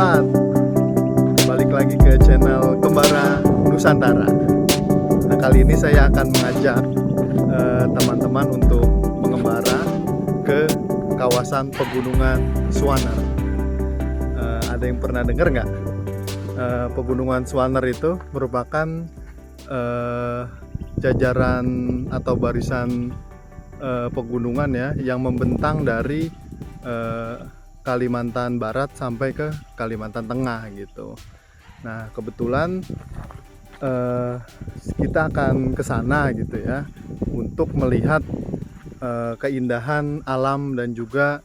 sobat, balik lagi ke channel Kembara Nusantara. Nah, kali ini saya akan mengajak teman-teman untuk mengembara ke kawasan pegunungan Swaner. Ada yang pernah dengar nggak? Pegunungan Swaner itu merupakan jajaran atau barisan pegunungan ya yang membentang dari Kalimantan Barat sampai ke Kalimantan Tengah gitu. Nah, kebetulan kita akan ke sana gitu ya untuk melihat keindahan alam dan juga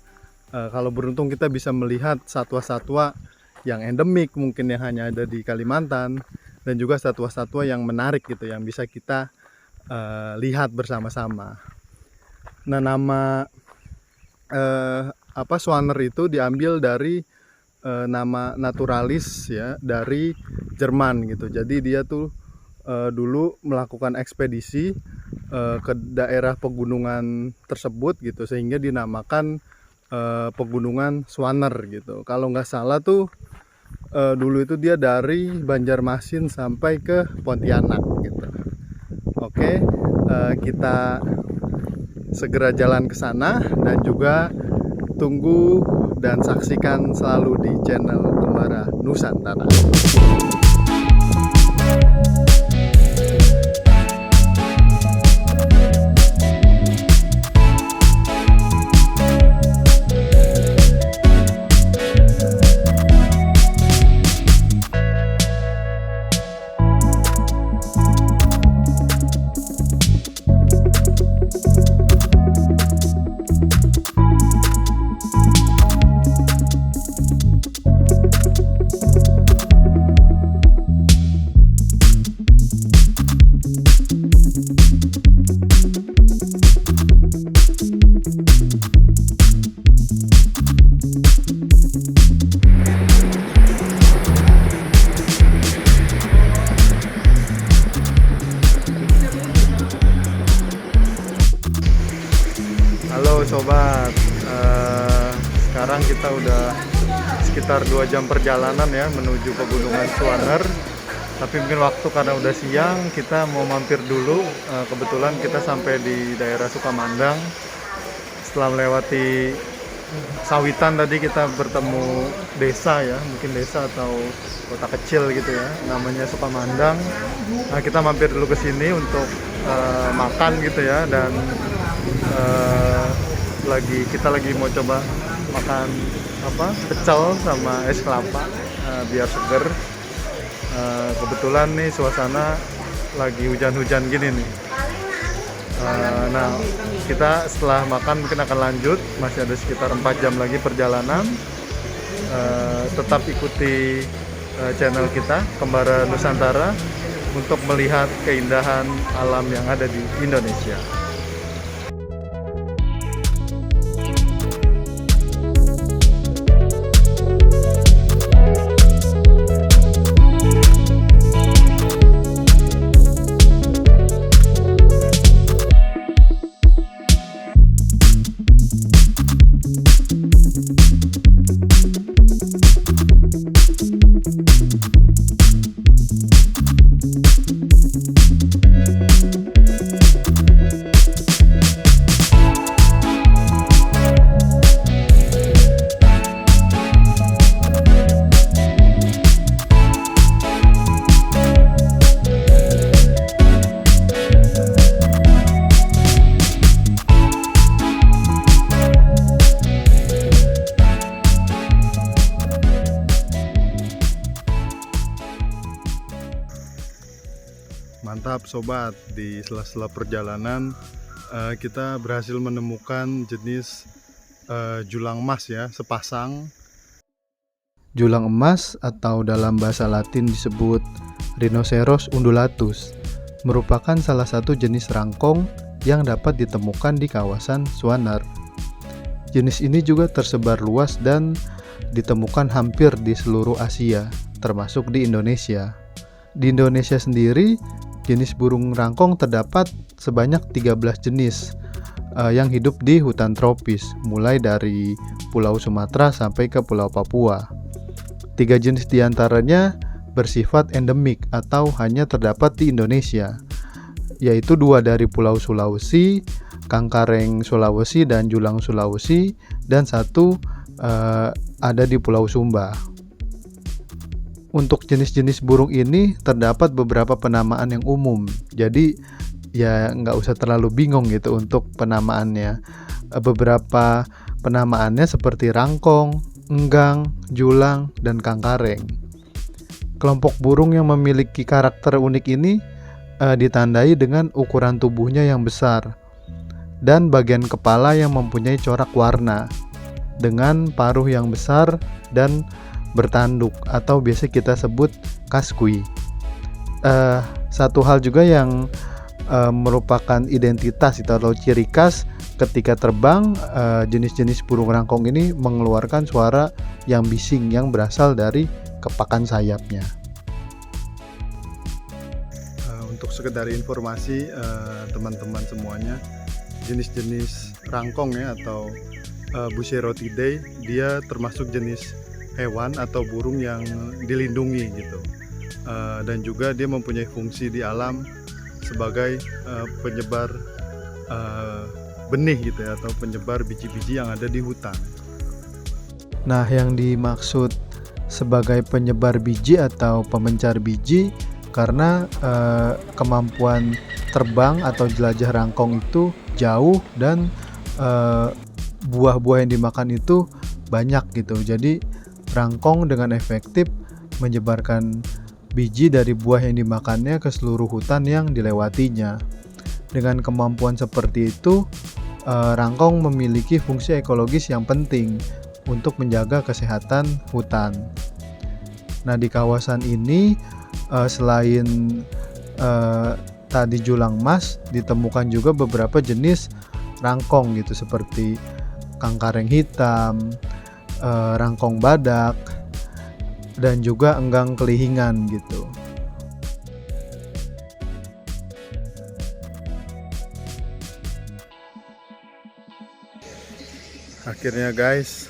kalau beruntung kita bisa melihat satwa-satwa yang endemik mungkin yang hanya ada di Kalimantan, dan juga satwa-satwa yang menarik gitu yang bisa kita lihat bersama-sama. Nah, nama Swaner itu diambil dari nama naturalis ya dari Jerman gitu. Jadi dia tuh dulu melakukan ekspedisi ke daerah pegunungan tersebut gitu, sehingga dinamakan pegunungan Swaner gitu. Kalau nggak salah tuh dulu itu dia dari Banjarmasin sampai ke Pontianak gitu. Oke, kita segera jalan ke sana dan juga tunggu dan saksikan selalu di channel Kembara Nusantara. Halo sobat, sekarang kita udah sekitar 2 jam perjalanan ya menuju pegunungan Swaner. Tapi mungkin waktu karena udah siang kita mau mampir dulu. Kebetulan kita sampai di daerah Sukamandang. Setelah melewati sawitan tadi kita bertemu desa ya, mungkin desa atau kota kecil gitu ya, namanya Sukamandang. Nah, kita mampir dulu ke sini untuk makan gitu ya, dan kita lagi mau coba makan pecel sama es kelapa biar seger. Kebetulan nih suasana lagi hujan-hujan gini nih. Nah, kita setelah makan mungkin akan lanjut, masih ada sekitar 4 jam lagi perjalanan. Tetap ikuti channel kita Kembara Nusantara untuk melihat keindahan alam yang ada di Indonesia. Mantap sobat, di sela-sela perjalanan kita berhasil menemukan jenis julang emas ya, sepasang. Julang emas atau dalam bahasa Latin disebut Rhinoceros undulatus merupakan salah satu jenis rangkong yang dapat ditemukan di kawasan Swaner. Jenis ini juga tersebar luas dan ditemukan hampir di seluruh Asia, termasuk di Indonesia. Di Indonesia sendiri, jenis burung rangkong terdapat sebanyak 13 jenis yang hidup di hutan tropis, mulai dari Pulau Sumatera sampai ke Pulau Papua. 3 jenis diantaranya bersifat endemik atau hanya terdapat di Indonesia, yaitu 2 dari Pulau Sulawesi, Kangkareng Sulawesi dan Julang Sulawesi, dan 1 ada di Pulau Sumba. Untuk jenis-jenis burung ini terdapat beberapa penamaan yang umum, jadi ya nggak usah terlalu bingung gitu untuk penamaannya. Beberapa penamaannya seperti rangkong, enggang, julang, dan kangkareng. Kelompok burung yang memiliki karakter unik ini ditandai dengan ukuran tubuhnya yang besar dan bagian kepala yang mempunyai corak warna dengan paruh yang besar dan bertanduk atau biasa kita sebut kaskui. Satu hal juga yang merupakan identitas atau ciri khas ketika terbang, jenis-jenis burung rangkong ini mengeluarkan suara yang bising yang berasal dari kepakan sayapnya. Untuk sekedar informasi teman-teman semuanya, jenis-jenis rangkong ya atau Bucerotidae, dia termasuk jenis hewan atau burung yang dilindungi gitu, dan juga dia mempunyai fungsi di alam sebagai penyebar benih gitu ya, atau penyebar biji-biji yang ada di hutan. Nah, yang dimaksud sebagai penyebar biji atau pemencar biji karena kemampuan terbang atau jelajah rangkong itu jauh dan buah-buah yang dimakan itu banyak gitu. Jadi rangkong dengan efektif menyebarkan biji dari buah yang dimakannya ke seluruh hutan yang dilewatinya. Dengan kemampuan seperti itu, rangkong memiliki fungsi ekologis yang penting untuk menjaga kesehatan hutan. Nah, di kawasan ini selain tadi julang mas, ditemukan juga beberapa jenis rangkong gitu seperti kangkareng hitam, rangkong badak, dan juga enggang kelihingan gitu. Akhirnya guys,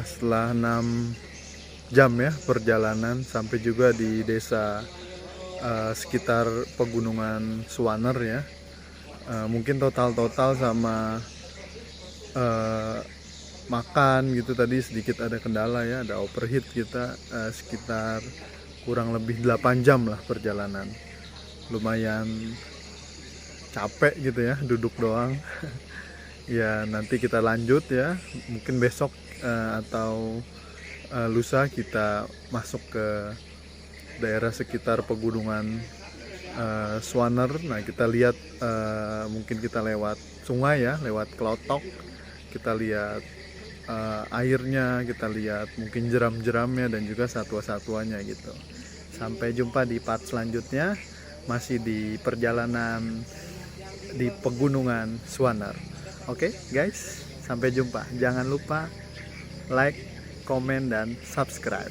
setelah 6 jam ya perjalanan sampai juga di desa sekitar pegunungan Suwaner ya. Mungkin total sama makan gitu tadi sedikit ada kendala ya, ada overheat kita, sekitar kurang lebih 8 jam lah perjalanan. Lumayan capek gitu ya, duduk doang. Ya nanti kita lanjut ya, mungkin besok atau lusa kita masuk ke daerah sekitar pegunungan Suwaner. Nah kita lihat, mungkin kita lewat sungai ya, lewat Klotok, kita lihat airnya, kita lihat mungkin jeram-jeramnya dan juga satwa-satwanya gitu. Sampai jumpa di part selanjutnya, masih di perjalanan di pegunungan Suwaner. Oke guys, sampai jumpa. Jangan lupa like, komen, dan subscribe.